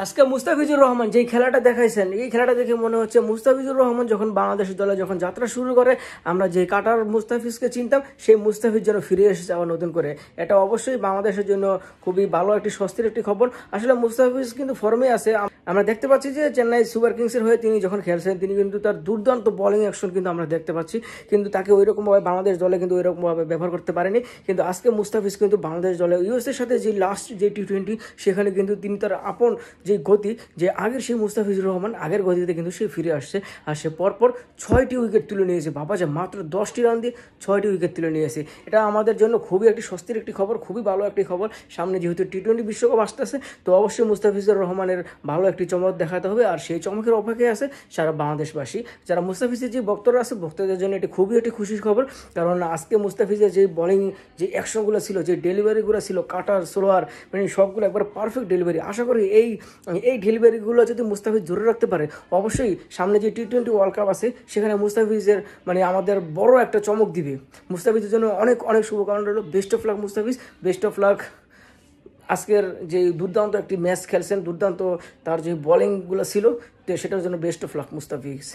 আজকে মুস্তাফিজুর রহমান যেই খেলাটা দেখাইছেন, এই খেলাটা দেখে মনে হচ্ছে মুস্তাফিজুর রহমান যখন বাংলাদেশ দলে যখন যাত্রা শুরু করে, আমরা যে কাটার মুস্তাফিজকে চিনতাম সেই মুস্তাফিজ যেন ফিরে এসেছে আবার নতুন করে। এটা অবশ্যই বাংলাদেশের জন্য খুবই ভালো একটি স্বস্তির একটি খবর। আসলে মুস্তাফিজ কিন্তু ফর্মে আছে। আমরা দেখতে পাচ্ছি যে চেন্নাই সুপার কিংসের হয়ে তিনি যখন খেলছেন, তিনি কিন্তু তার দুর্দান্ত বোলিং অ্যাকশন কিন্তু আমরা দেখতে পাচ্ছি, কিন্তু তাকে ওইরকমভাবে বাংলাদেশ দলে কিন্তু ওইরকমভাবে ব্যবহার করতে পারেনি। কিন্তু আজকে মুস্তাফিজ কিন্তু বাংলাদেশ দলে ইউএসএর সাথে যে লাস্ট যে টি-20, সেখানে কিন্তু তিনি তার আপন যে গতি, যে আগের সেই মুস্তাফিজুর রহমান আগের গতিতে কিন্তু সে ফিরে আসছে। আর সে পরপর 6টি উইকেট তুলে নিয়েছে। বাবা, যে মাত্র 10টি রান দিয়ে 6টি উইকেট তুলে নিয়েছে, এটা আমাদের জন্য খুবই একটি স্বস্তির একটি খবর, খুবই ভালো একটি খবর। সামনে যেহেতু টি-20 বিশ্বকাপ আসতেছে, তো অবশ্যই মুস্তাফিজুর রহমানের ভালো একটি চমক দেখাতে হবে। আর সেই চমকের অপেক্ষায় আছে সারা বাংলাদেশবাসী। যারা মুস্তাফিজের যে ভক্তরা আছে, ভক্তদের জন্য এটি খুবই একটি খুশির খবর। কারণ আজকে মুস্তাফিজের যে বোলিং যে অ্যাকশনগুলো ছিল, যে ডেলিভারিগুলো ছিল, কাটার স্লোয়ার, মানে সবগুলো একবার পারফেক্ট ডেলিভারি। আশা করি এই ডেলিভারিগুলো যদি মুস্তাফিজ ধরে রাখতে পারে, অবশ্যই সামনে যে টি-20 ওয়ার্ল্ড কাপ আছে, সেখানে মুস্তাফিজের মানে আমাদের বড় একটা চমক দিবে। মুস্তাফিজের জন্য অনেক অনেক শুভকামনা রইল। Best of luck Mustafiz, best of luck. আজকের যে দুর্দান্ত একটি ম্যাচ খেলছেন, দুর্দান্ত তার যে বোলিংগুলো ছিল, তো সেটার জন্য বেস্ট অফ লাক মুস্তাফিজ।